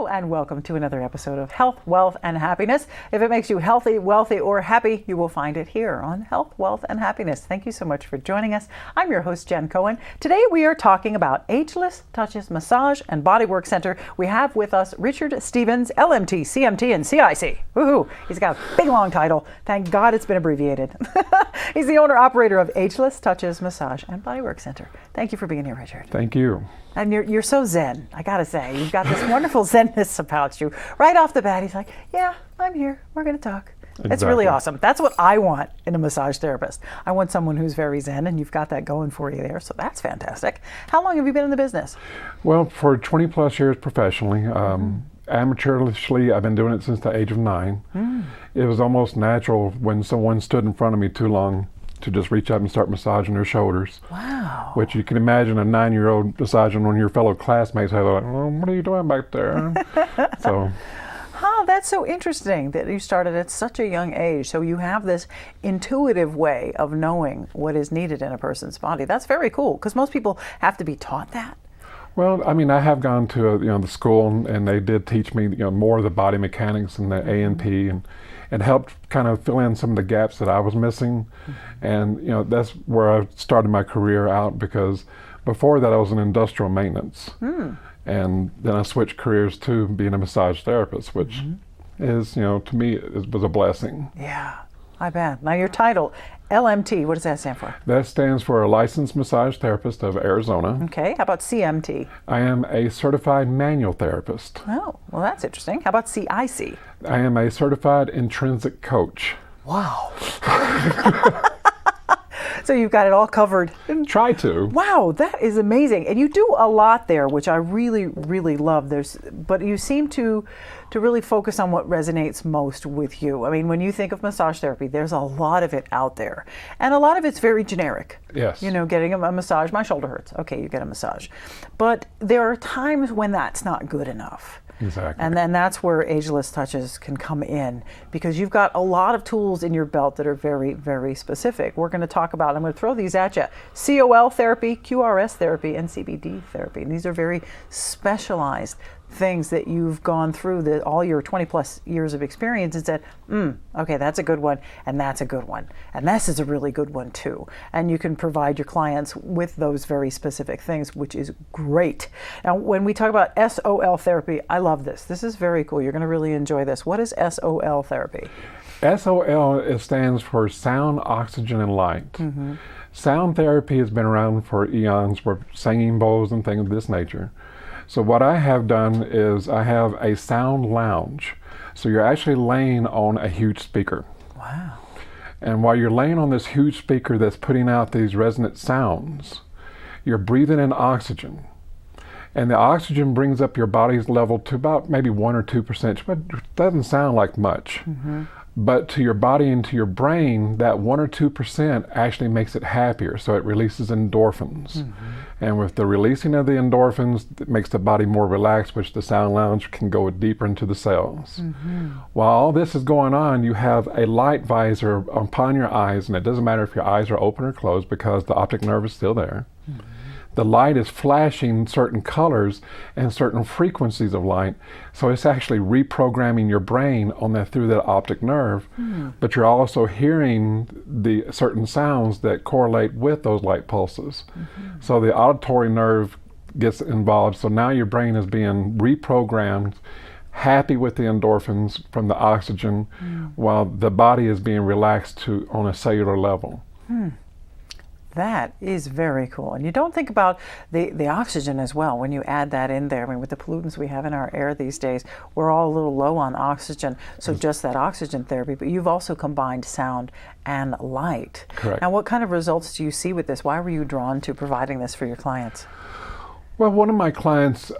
Hello and welcome to another episode of Health, Wealth, and Happiness. If it makes you healthy, wealthy, or happy, you will find it here on Health, Wealth, and Happiness. Thank you so much for joining us. I'm your host, Jen Cohen. Today we are talking about Ageless Touches Massage and Bodywork Center. We have with us Richard Stevens LMT, CMT, and CIC. Woohoo! He's got a big long title. Thank God it's been abbreviated. He's the owner-operator of Ageless Touches Massage and Bodywork Center. Thank you for being here, Richard. Thank you. And you're so zen, I gotta say. You've got this wonderful zenness about you. Right off the bat, he's like, yeah, I'm here. We're gonna talk. Exactly. It's really awesome. That's what I want in a massage therapist. I want someone who's very zen, and you've got that going for you there, so that's fantastic. How long have you been in the business? Well, for 20 plus years professionally. Amateurishly, I've been doing it since the age of 9. It was almost natural when someone stood in front of me too long to just reach up and start massaging their shoulders. Wow. Which you can imagine a 9-year-old massaging one of your fellow classmates. They're like, well, what are you doing back there? So. Oh, that's so interesting that you started at such a young age. So you have this intuitive way of knowing what is needed in a person's body. That's very cool, because most people have to be taught that. Well, I mean, I have gone to the school, and they did teach me more of the body mechanics and the A&P, and helped kind of fill in some of the gaps that I was missing. And that's where I started my career out, because before that I was in industrial maintenance. And then I switched careers to being a massage therapist, which is, to me, it was a blessing. Yeah, I bet. Now your title, LMT, what does that stand for? That stands for a Licensed Massage Therapist of Arizona. Okay, how about CMT? I am a Certified Manual Therapist. Oh, well, that's interesting. How about CIC? I am a Certified Intrinsic Coach. Wow. So you've got it all covered. Try to. Wow, that is amazing. And you do a lot there, which I really, really love. But you seem to really focus on what resonates most with you. I mean, when you think of massage therapy, there's a lot of it out there. And a lot of it's very generic. Yes. Getting a massage, my shoulder hurts. Okay, you get a massage. But there are times when that's not good enough. Exactly. And then that's where Ageless Touches can come in, because you've got a lot of tools in your belt that are very, very specific. We're going to talk about, I'm going to throw these at you, COL therapy, QRS therapy, and CBD therapy. And these are very specialized things that you've gone through all your 20 plus years of experience and said, okay, that's a good one, and that's a good one, and this is a really good one too. And you can provide your clients with those very specific things, which is great. Now, when we talk about SOL therapy, I love this. This is very cool. You're going to really enjoy this. What is SOL therapy? SOL, it stands for Sound, Oxygen, and Light. Sound therapy has been around for eons, for singing bowls and things of this nature. So what I have done is I have a sound lounge. So you're actually laying on a huge speaker. Wow. And while you're laying on this huge speaker that's putting out these resonant sounds, you're breathing in oxygen. And the oxygen brings up your body's level to about maybe 1 or 2%, but it doesn't sound like much. But to your body and to your brain, that 1 or 2% actually makes it happier. So it releases endorphins. And with the releasing of the endorphins, it makes the body more relaxed, which the sound lounge can go deeper into the cells. While all this is going on, you have a light visor upon your eyes, and it doesn't matter if your eyes are open or closed because the optic nerve is still there. The light is flashing certain colors and certain frequencies of light, so it's actually reprogramming your brain through that optic nerve. But you're also hearing the certain sounds that correlate with those light pulses. So the auditory nerve gets involved, so now your brain is being reprogrammed, happy with the endorphins from the oxygen, while the body is being relaxed on a cellular level. That is very cool. And you don't think about the oxygen as well when you add that in there. I mean, with the pollutants we have in our air these days, we're all a little low on oxygen. So just that oxygen therapy, but you've also combined sound and light. Correct. Now, what kind of results do you see with this? Why were you drawn to providing this for your clients? Well, one of my clients,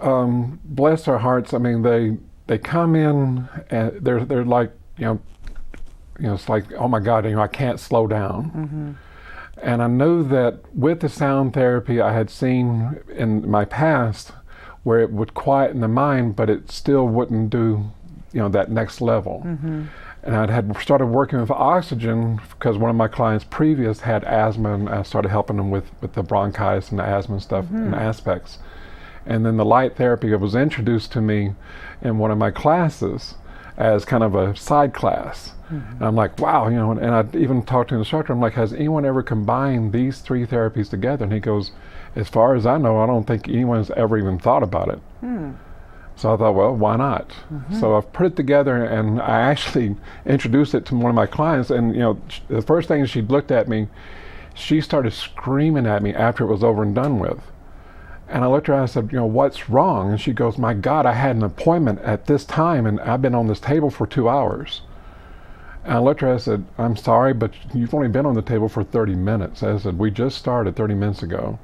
bless their hearts, I mean, they come in and they're like, it's like, oh my God, I can't slow down. And I know that with the sound therapy I had seen in my past where it would quieten the mind, but it still wouldn't do, that next level. And I had started working with oxygen because one of my clients previous had asthma, and I started helping them with the bronchitis and the asthma and stuff and aspects. And then the light therapy was introduced to me in one of my classes as kind of a side class. And I'm like, wow, you know, and I even talked to the instructor, I'm like, has anyone ever combined these three therapies together? And he goes, as far as I know, I don't think anyone's ever even thought about it. So I thought, well, why not? So I've put it together, and I actually introduced it to one of my clients, and you know, the first thing she looked at me, she started screaming at me after it was over and done with. And I looked at her and I said, you know, what's wrong? And she goes, my God, I had an appointment at this time, and I've been on this table for 2 hours. And I looked at her and I said, I'm sorry, but you've only been on the table for 30 minutes. I said, we just started 30 minutes ago.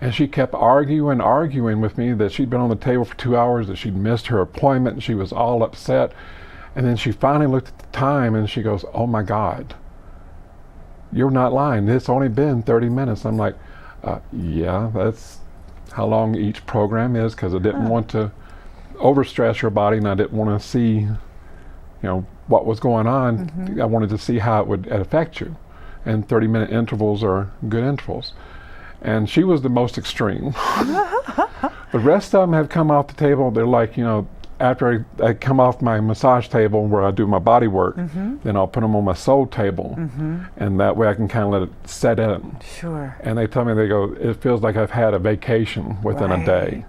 And she kept arguing with me that she'd been on the table for 2 hours, that she'd missed her appointment, and she was all upset. And then she finally looked at the time and she goes, oh my God, you're not lying. It's only been 30 minutes. I'm like, yeah, that's how long each program is, because I didn't want to overstress your body, and I didn't want to see, you know, what was going on. I wanted to see how it would affect you. And 30-minute intervals are good intervals. And she was the most extreme. The rest of them have come off the table. They're like, you know, after I come off my massage table where I do my body work, then I'll put them on my soul table. And that way I can kind of let it set in. Sure. And they tell me, they go, it feels like I've had a vacation within a day.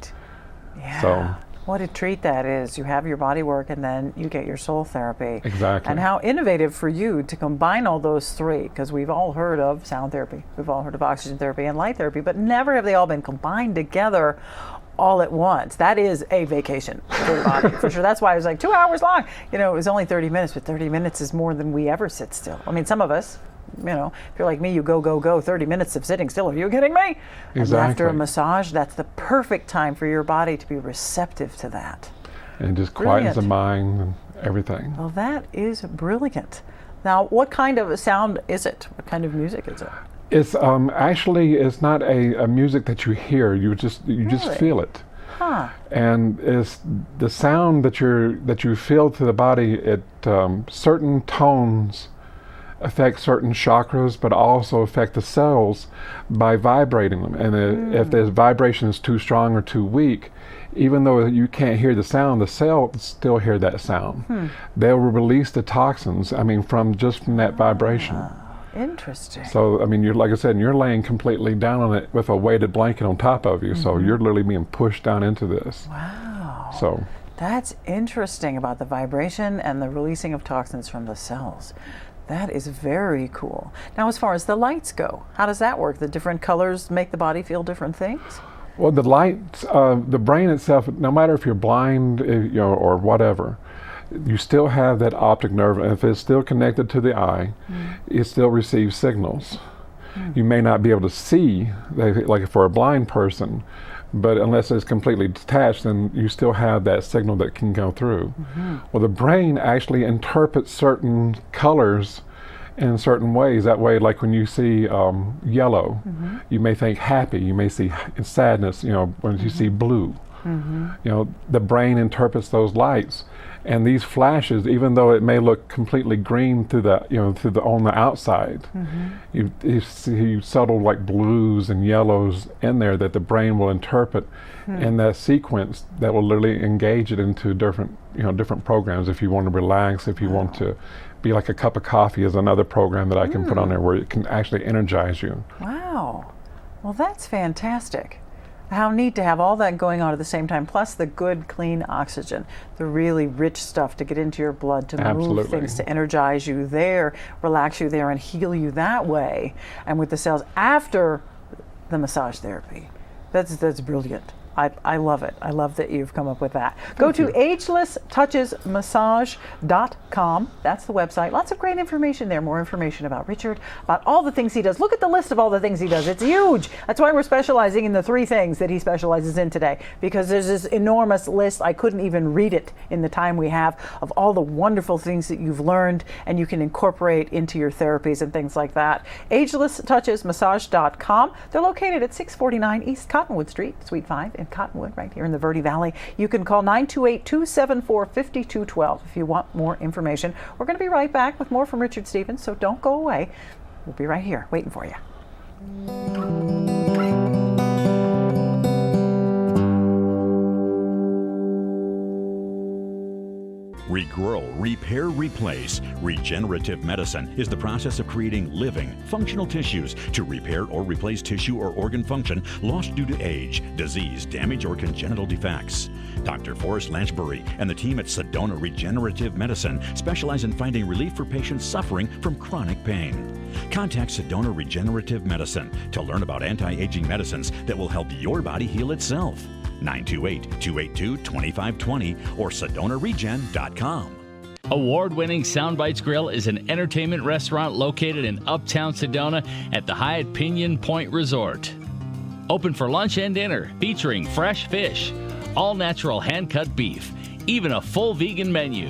Yeah. So, what a treat that is. You have your body work and then you get your soul therapy. exactly. And how innovative for you to combine all those three, because we've all heard of sound therapy, we've all heard of oxygen therapy and light therapy, but never have they all been combined together all at once. That is a vacation for the body, for sure. That's why it was like 2 hours long. You know, it was only 30 minutes, but 30 minutes is more than we ever sit still. I mean, some of us, you know, if you're like me, you go, 30 minutes of sitting still. Are you kidding me? Exactly. And after a massage, that's the perfect time for your body to be receptive to that. And it just quietens the Brilliant. mind and everything. Well, that is brilliant. Now, what kind of a sound is it? What kind of music is it? It's actually, it's not a music that you hear. You just Really? feel it. Huh. And it's the sound that you feel to the body. It certain tones affect certain chakras, but also affect the cells by vibrating them. And if the vibration is too strong or too weak, even though you can't hear the sound, the cells still hear that sound. They'll release the toxins, I mean, from that vibration. Interesting. So, I mean, you're, like I said, you're laying completely down on it with a weighted blanket on top of you, so you're literally being pushed down into this. Wow. So, That's interesting about the vibration and the releasing of toxins from the cells. That is very cool. Now, as far as the lights go, how does that work? The different colors make the body feel different things? well, the lights, the brain itself, no matter if you're blind, you know, or whatever, you still have that optic nerve. And if it's still connected to the eye, it still receives signals. You may not be able to see, like for a blind person, but unless it's completely detached, then you still have that signal that can go through. Well, the brain actually interprets certain colors in certain ways. That way, like when you see yellow, you may think happy. You may see sadness. You know, when you see blue, you know, the brain interprets those lights. And these flashes, even though it may look completely green through the, you know, on the outside, you see subtle like blues and yellows in there that the brain will interpret in that sequence that will literally engage it into different, you know, different programs. If you want to relax, if you want to be like a cup of coffee, is another program that I can put on there where it can actually energize you. Wow. Well, that's fantastic. How neat to have all that going on at the same time, plus the good, clean oxygen, the really rich stuff to get into your blood, to move things, to energize you there, relax you there, and heal you that way. And with the cells after the massage therapy. That's brilliant. I love it. I love that you've come up with that. Go to agelesstouchesmassage.com. That's the website. Lots of great information there. More information about Richard, about all the things he does. Look at the list of all the things he does. It's huge. That's why we're specializing in the 3 things that he specializes in today, because there's this enormous list. I couldn't even read it in the time we have of all the wonderful things that you've learned and you can incorporate into your therapies and things like that. Agelesstouchesmassage.com. They're located at 649 East Cottonwood Street, Suite 5 in Cottonwood, right here in the Verde Valley. You can call 928-274-5212 if you want more information. We're going to be right back with more from Richard Stevens, so don't go away. We'll be right here waiting for you. grow, repair, replace. Regenerative medicine is the process of creating living, functional tissues to repair or replace tissue or organ function lost due to age, disease, damage, or congenital defects. Dr. Forrest Lanchbury and the team at SEDONA Regenerative Medicine specialize in finding relief for patients suffering from chronic pain. Contact SEDONA Regenerative Medicine to learn about anti-aging medicines that will help your body heal itself. 928-282-2520 or SEDONARegen.com. Award-winning Soundbites Grill is an entertainment restaurant located in Uptown Sedona at the Hyatt Pinion Point Resort. Open for lunch and dinner, featuring fresh fish, all-natural hand-cut beef, even a full vegan menu.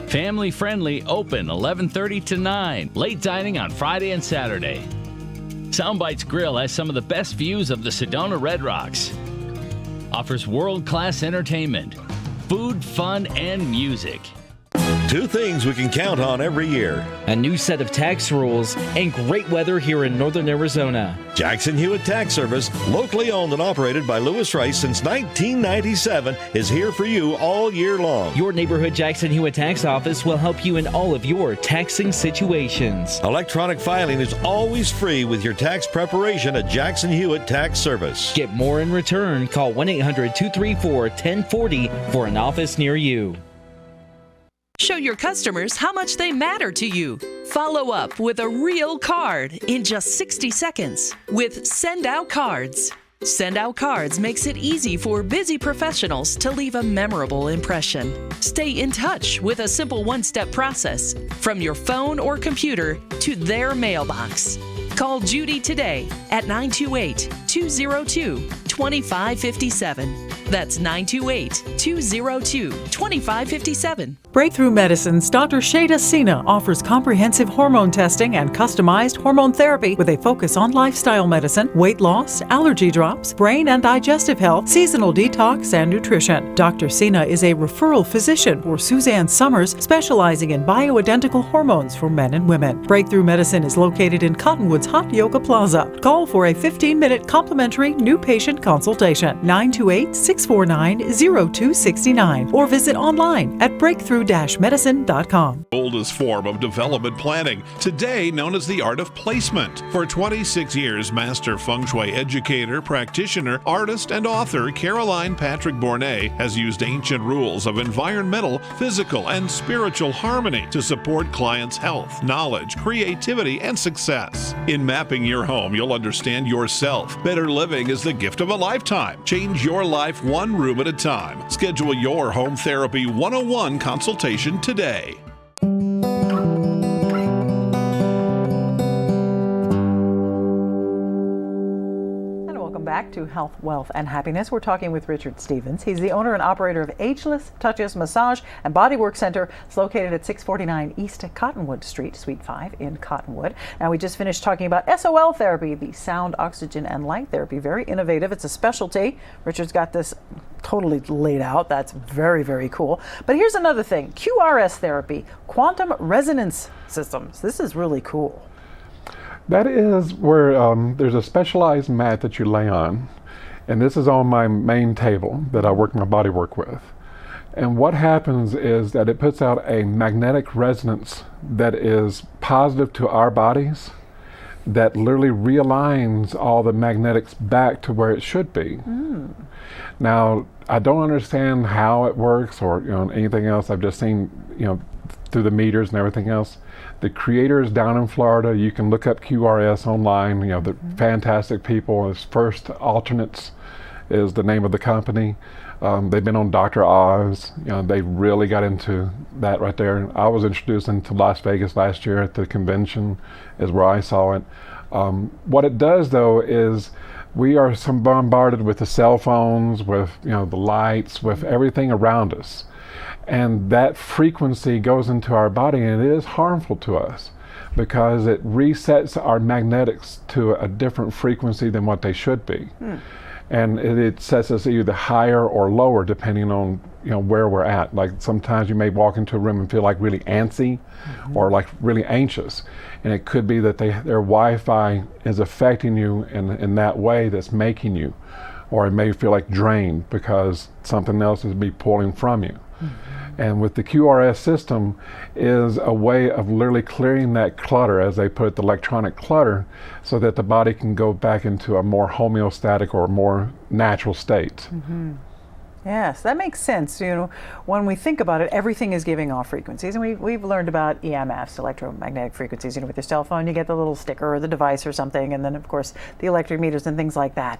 Family-friendly, open 11:30 to 9, late dining on Friday and Saturday. Soundbites Grill has some of the best views of the Sedona Red Rocks. Offers world-class entertainment, food, fun, and music. Two things we can count on every year: a new set of tax rules and great weather here in northern Arizona. Jackson Hewitt Tax Service, locally owned and operated by Lewis Rice since 1997, is here for you all year long. Your neighborhood Jackson Hewitt Tax Office will help you in all of your taxing situations. Electronic filing is always free with your tax preparation at Jackson Hewitt Tax Service. Get more in return. Call 1-800-234-1040 for an office near you. Show your customers how much they matter to you. Follow up with a real card in just 60 seconds with Send Out Cards. Send Out Cards makes it easy for busy professionals to leave a memorable impression. Stay in touch with a simple one-step process from your phone or computer to their mailbox. Call Judy today at 928-202-2557. That's 928-202-2557. Breakthrough Medicine's Dr. Shada Sina offers comprehensive hormone testing and customized hormone therapy with a focus on lifestyle medicine, weight loss, allergy drops, brain and digestive health, seasonal detox, and nutrition. Dr. Sina is a referral physician for Suzanne Summers, specializing in bioidentical hormones for men and women. Breakthrough Medicine is located in Cottonwood's Hot Yoga Plaza. Call for a 15-minute complimentary new patient consultation, 928-649-0269, or visit online at breakthrough-medicine.com. Oldest form of development planning, today known as the art of placement. For 26 years, master feng shui educator, practitioner, artist, and author Caroline Patrick Bournet has used ancient rules of environmental, physical, and spiritual harmony to support clients' health, knowledge, creativity, and success. In mapping your home, you'll understand yourself. Better living is the gift of a lifetime. Change your life one room at a time. Schedule your Home Therapy 101 consultation today. Back to Health, Wealth, and Happiness. We're talking with Richard Stevens. He's the owner and operator of Ageless Touches Massage and Bodywork Center. It's located at 649 East Cottonwood Street, Suite 5 in Cottonwood. Now, we just finished talking about SOL therapy, the sound, oxygen, and light therapy. Very innovative. It's a specialty. Richard's got this totally laid out. That's very, very cool. But here's another thing. QRS therapy, quantum resonance systems. This is really cool. That is where there's a specialized mat that you lay on, and this is on my main table that I work my body work with. And what happens is that it puts out a magnetic resonance that is positive to our bodies, that literally realigns all the magnetics back to where it should be. Now, I don't understand how it works or anything else. I've just seen through the meters and everything else. The creators down in Florida, you can look up QRS online, the fantastic people. It's First Alternates is the name of the company. They've been on Dr. Oz. They really got into that right there. I was introduced into Las Vegas last year at the convention is where I saw it. What it does though is we are bombarded with the cell phones, with the lights, with everything around us. And that frequency goes into our body, and it is harmful to us because it resets our magnetics to a different frequency than what they should be. And it sets us either higher or lower depending on where we're at. Like sometimes you may walk into a room and feel like really antsy or like really anxious, and it could be that their Wi-Fi is affecting you in that way that's making you, or it may feel like drained because something else is be pulling from you. And with the QRS system is a way of literally clearing that clutter, as they put it, the electronic clutter, so that the body can go back into a more homeostatic or more natural state. Yes, that makes sense. You know, when we think about it, everything is giving off frequencies, and we've learned about EMFs, electromagnetic frequencies. You know, with your cell phone, you get the little sticker or the device or something, and then of course the electric meters and things like that.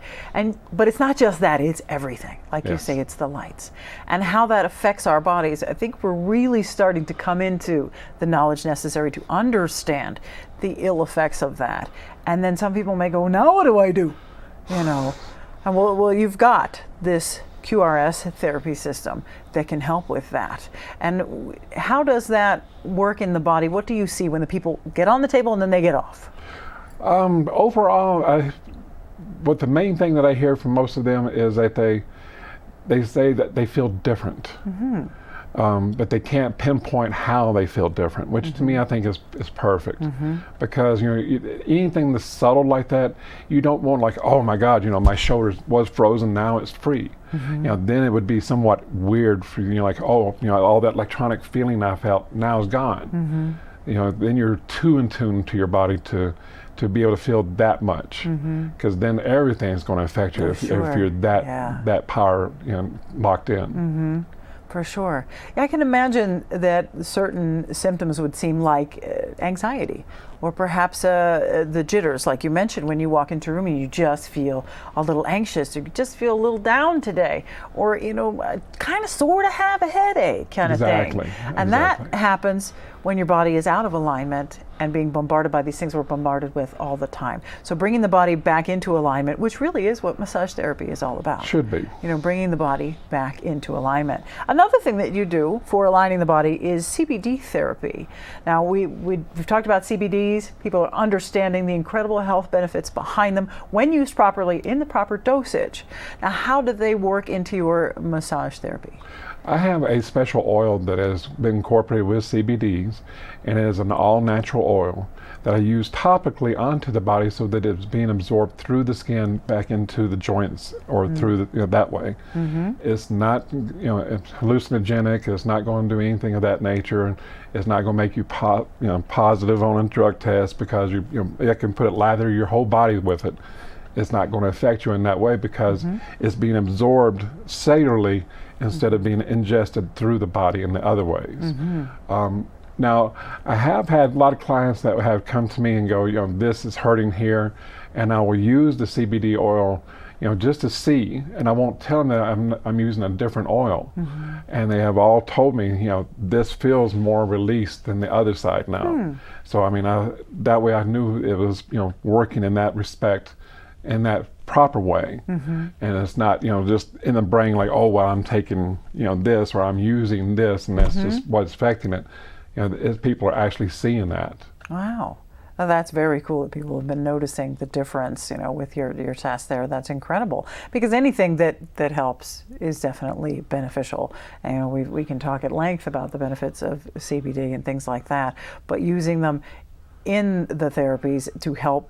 But it's not just that; it's everything. Like you say, it's the lights and how that affects our bodies. I think we're really starting to come into the knowledge necessary to understand the ill effects of that. And then some people may go, "Now what do I do?" You know, and well, you've got this QRS therapy system that can help with that. And how does that work in the body? What do you see when the people get on the table and then they get off? Overall, what the main thing that I hear from most of them is that they say that they feel different. But they can't pinpoint how they feel different, which to me I think is perfect, because you know, anything that's subtle like that, you don't want like, oh my God, you know, my shoulder was frozen, now it's free. You know, then it would be somewhat weird for you, like, oh, you know, all that electronic feeling I felt now is gone. You know, then you're too in tune to your body to be able to feel that much, because then everything's going to affect you if you're that power, you know, locked in. For sure. Yeah, I can imagine that certain symptoms would seem like anxiety, or perhaps the jitters, like you mentioned, when you walk into a room and you just feel a little anxious, or you just feel a little down today, or, you know, kind of sort of have a headache kind of thing. And that happens when your body is out of alignment and being bombarded by these things we're bombarded with all the time. So bringing the body back into alignment, which really is what massage therapy is all about. Should be. You know, bringing the body back into alignment. Another thing that you do for aligning the body is CBD therapy. Now, we've talked about CBDs. People are understanding the incredible health benefits behind them when used properly in the proper dosage. Now, how do they work into your massage therapy? I have a special oil that has been incorporated with CBDs, and it is an all-natural oil that I use topically onto the body so that it's being absorbed through the skin back into the joints, or through the, you know, that way. It's not, you know, it's hallucinogenic. It's not going to do anything of that nature. It's not going to make you, positive on a drug test, because you know, it can lather your whole body with it. It's not going to affect you in that way, because it's being absorbed cellularly instead of being ingested through the body in the other ways. Now, I have had a lot of clients that have come to me and go, you know, this is hurting here, and I will use the CBD oil, you know, just to see, and I won't tell them that I'm using a different oil. And they have all told me, you know, this feels more released than the other side now. So I mean, that way I knew it was, you know, working in that respect, in that proper way. And it's not, you know, just in the brain like, oh, well, I'm taking, you know, this, or I'm using this, and that's just what's affecting it. You know, people are actually seeing that. Wow. Well, that's very cool that people have been noticing the difference, you know, with your test there. That's incredible, because anything that helps is definitely beneficial. And we can talk at length about the benefits of CBD and things like that, but using them in the therapies to help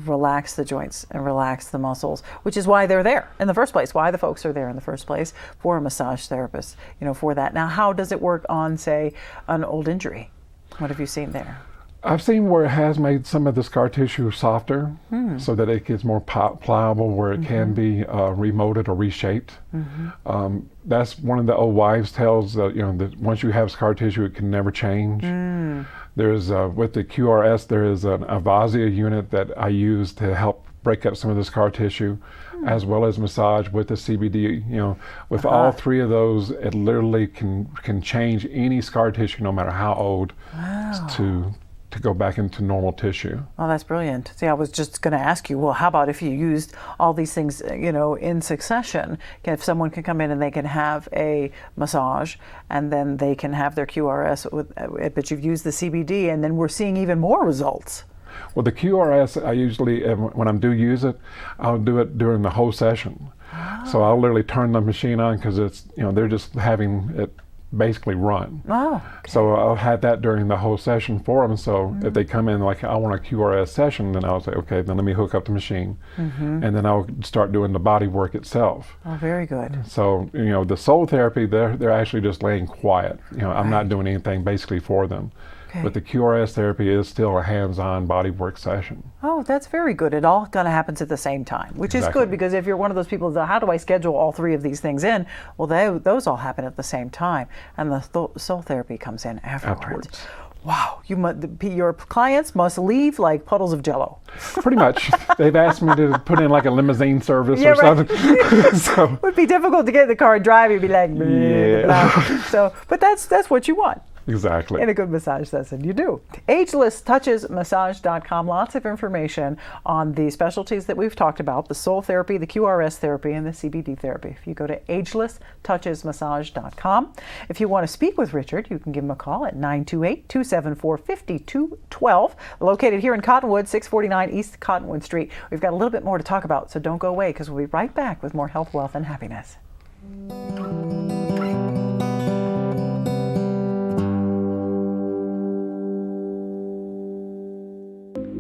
relax the joints and relax the muscles, which is why they're there in the first place, why the folks are there in the first place, for a massage therapist, you know, for that. Now, how does it work on, say, an old injury? What have you seen there? I've seen where it has made some of the scar tissue softer, so that it gets more pliable, where it can be remolded or reshaped. That's one of the old wives' tales, that, you know, that once you have scar tissue, it can never change. There's with the QRS, there is an Avazia unit that I use to help break up some of the scar tissue, as well as massage with the CBD. You know, with all three of those, it literally can change any scar tissue, no matter how old, to go back into normal tissue. Oh, that's brilliant. See, I was just going to ask you, well, how about if you used all these things, you know, in succession? If someone can come in and they can have a massage, and then they can have their QRS, but you've used the CBD, and then we're seeing even more results. Well, the QRS, I usually, when I do use it, I'll do it during the whole session. So I'll literally turn the machine on, because it's, you know, they're just having it basically run. Oh, okay. So I'll have that during the whole session for them. So if they come in like, I want a QRS session, then I'll say, okay, then let me hook up the machine. And then I'll start doing the body work itself. Oh, very good. So, you know, the soul therapy, they're actually just laying quiet. You know, I'm not doing anything basically for them. Okay. But the QRS therapy is still a hands-on body work session. Oh, that's very good. It all kind of happens at the same time, which is Exactly. good, because if you're one of those people that, how do I schedule all three of these things in? Well, those all happen at the same time, and the soul therapy comes in afterwards. Wow, your clients must leave like puddles of Jello. Pretty much. They've asked me to put in like a limousine service Yeah, or right. something. So, It would be difficult to get in the car and drive. You'd be like, blah, Yeah. blah. So, but that's what you want. exactly. In a good massage session, you do. AgelessTouchesMassage.com. Lots of information on the specialties that we've talked about: the soul therapy, the QRS therapy, and the CBD therapy. If you go to AgelessTouchesMassage.com. If you want to speak with Richard, you can give him a call at 928-274-5212. Located here in Cottonwood, 649 East Cottonwood Street. We've got a little bit more to talk about, so don't go away, because we'll be right back with more health, wealth, and happiness.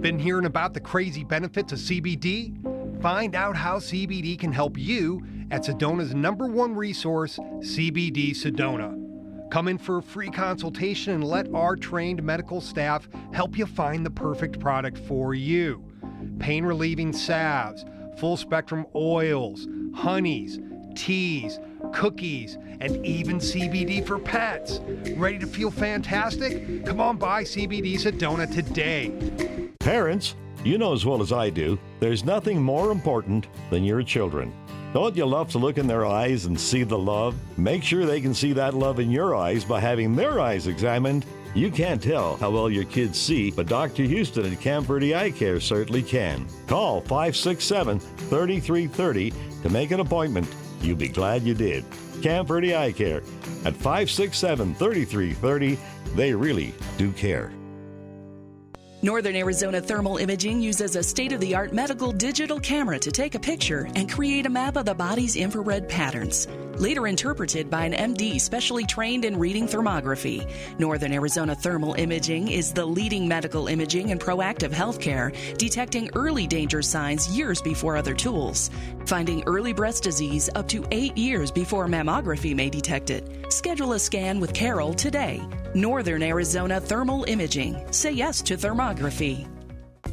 Been hearing about the crazy benefits of CBD? Find out how CBD can help you at Sedona's #1 resource, CBD Sedona. Come in for a free consultation and let our trained medical staff help you find the perfect product for you. Pain relieving salves, full spectrum oils, honeys, teas, cookies, and even CBD for pets. Ready to feel fantastic? Come on by CBD Sedona today. Parents, you know as well as I do, there's nothing more important than your children. Don't you love to look in their eyes and see the love? Make sure they can see that love in your eyes by having their eyes examined. You can't tell how well your kids see, but Dr. Houston at Camperdy Eye Care certainly can. Call 567-3330 to make an appointment. You'll be glad you did. Camperdy Eye Care at 567-3330. They really do care. Northern Arizona Thermal Imaging uses a state-of-the-art medical digital camera to take a picture and create a map of the body's infrared patterns, later interpreted by an MD specially trained in reading thermography. Northern Arizona Thermal Imaging is the leading medical imaging and proactive healthcare, detecting early danger signs years before other tools, finding early breast disease up to 8 years before mammography may detect it. Schedule a scan with Carol today. Northern Arizona Thermal Imaging. Say yes to thermography.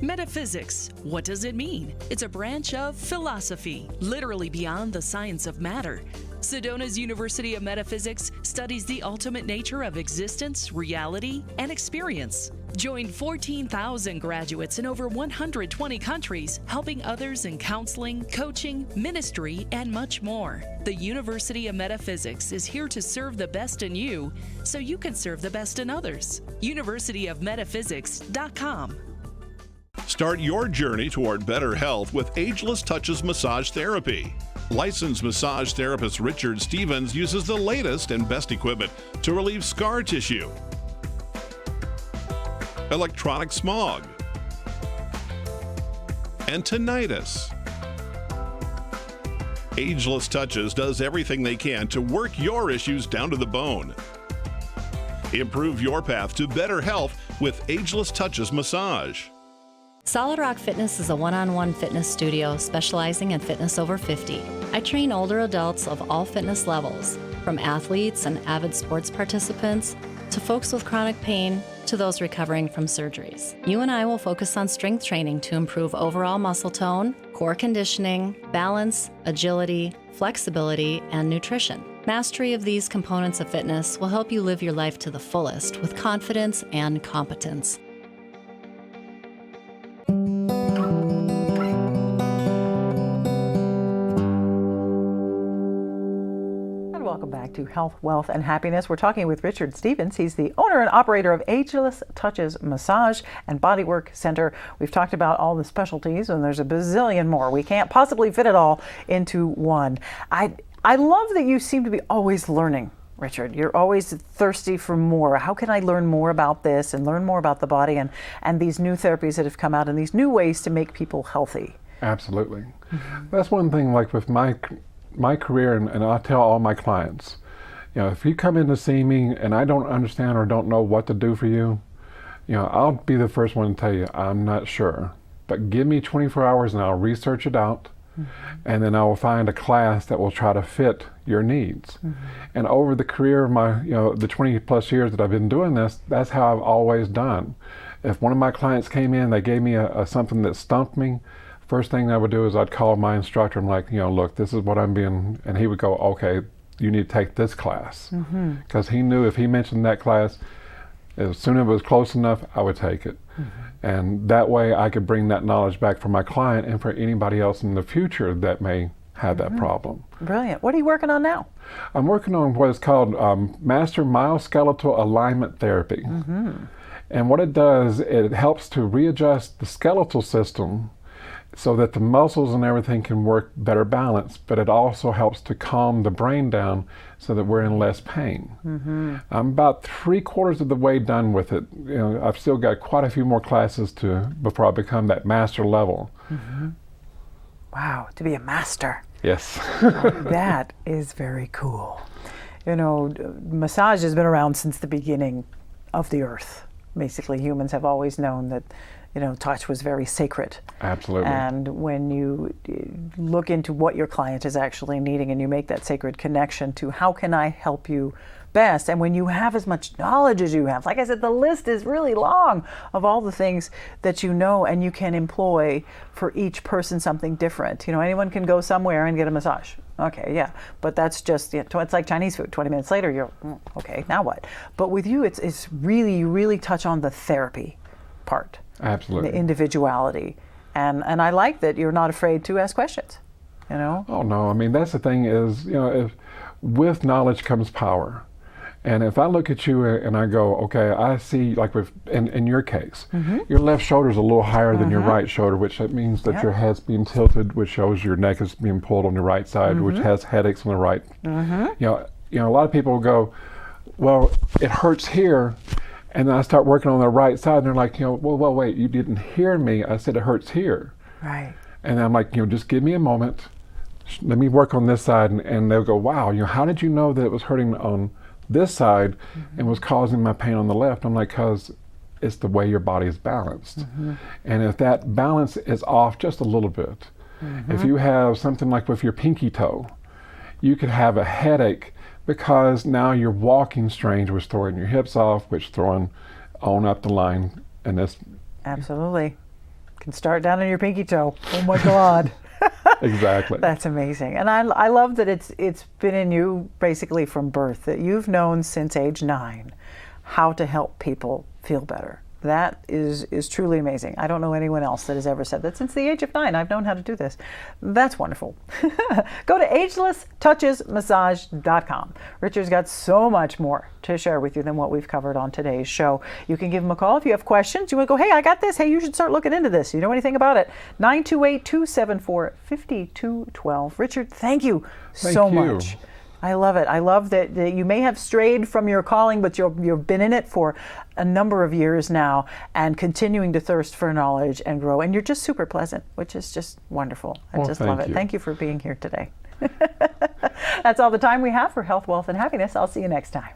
Metaphysics. What does it mean? It's a branch of philosophy, literally beyond the science of matter. Sedona's University of Metaphysics studies the ultimate nature of existence, reality, and experience. Join 14,000 graduates in over 120 countries, helping others in counseling, coaching, ministry, and much more. The University of Metaphysics is here to serve the best in you so you can serve the best in others. UniversityofMetaphysics.com. Start your journey toward better health with Ageless Touches Massage Therapy. Licensed massage therapist Richard Stevens uses the latest and best equipment to relieve scar tissue, electronic smog, and tinnitus. Ageless Touches does everything they can to work your issues down to the bone. Improve your path to better health with Ageless Touches Massage. Solid Rock Fitness is a one-on-one fitness studio specializing in fitness over 50. I train older adults of all fitness levels, from athletes and avid sports participants to folks with chronic pain to those recovering from surgeries. You and I will focus on strength training to improve overall muscle tone, core conditioning, balance, agility, flexibility, and nutrition. Mastery of these components of fitness will help you live your life to the fullest with confidence and competence. Welcome back to Health, Wealth, and Happiness. We're talking with Richard Stevens. He's the owner and operator of Ageless Touches Massage and Bodywork Center. We've talked about all the specialties, and there's a bazillion more. We can't possibly fit it all into one. I love that you seem to be always learning, Richard. You're always thirsty for more. How can I learn more about this and learn more about the body and these new therapies that have come out and these new ways to make people healthy? Absolutely. That's one thing, like with my career, and I tell all my clients, if you come in to see me and I don't understand or don't know what to do for you, I'll be the first one to tell you, I'm not sure. But give me 24 hours and I'll research it out. And then I will find a class that will try to fit your needs. And over the career of my, the 20 plus years that I've been doing this, that's how I've always done. If one of my clients came in, they gave me something that stumped me, first thing I would do is I'd call my instructor and like, look, this is what I'm being, and he would go, okay, you need to take this class. Because he knew if he mentioned that class, as soon as it was close enough, I would take it. And that way I could bring that knowledge back for my client and for anybody else in the future that may have that problem. Brilliant. What are you working on now? I'm working on what is called Master Myoskeletal Alignment Therapy. And what it does, it helps to readjust the skeletal system so that the muscles and everything can work better balanced, but it also helps to calm the brain down so that we're in less pain. I'm about 3/4 of the way done with it. I've still got quite a few more classes before I become that master level. Wow, to be a master. Yes. That is very cool. Massage has been around since the beginning of the earth. Basically, humans have always known that touch was very sacred. Absolutely. And when you look into what your client is actually needing and you make that sacred connection to how can I help you best, and when you have as much knowledge as you have, like I said, the list is really long of all the things that and you can employ for each person something different. Anyone can go somewhere and get a massage. Okay, yeah, but that's just, it's like Chinese food. 20 minutes later, you're, okay, now what? But with you, it's really, you really touch on the therapy part. Absolutely. The individuality. And I like that you're not afraid to ask questions, Oh, no. I mean, that's the thing is, with knowledge comes power. And if I look at you and I go, okay, I see, like in your case, your left shoulder is a little higher than your right shoulder, which that means that your head's being tilted, which shows your neck is being pulled on the right side, which has headaches on the right. A lot of people go, well, it hurts here. And then I start working on the right side, and they're like, well, wait, you didn't hear me. I said it hurts here. Right. And I'm like, just give me a moment. Let me work on this side. And they'll go, wow, how did you know that it was hurting on this side and was causing my pain on the left? I'm like, because it's the way your body is balanced. And if that balance is off just a little bit, if you have something like with your pinky toe, you could have a headache because now you're walking strange, which throwing your hips off, which throwing on up the line, and this. Absolutely. Can start down in your pinky toe. Oh my God. Exactly. That's amazing. And I love that it's been in you basically from birth, that you've known since age 9 how to help people feel better. That is truly amazing. I don't know anyone else that has ever said that. Since the age of 9, I've known how to do this. That's wonderful. Go to agelesstouchesmassage.com. Richard's got so much more to share with you than what we've covered on today's show. You can give him a call if you have questions. You want to go, hey, I got this. Hey, you should start looking into this. You know anything about it? 928-274-5212. Richard, thank you so much. I love it. I love that you may have strayed from your calling, but you've been in it for a number of years now and continuing to thirst for knowledge and grow. And you're just super pleasant, which is just wonderful. I just love it. Thank you for being here today. That's all the time we have for Health, Wealth, and Happiness. I'll see you next time.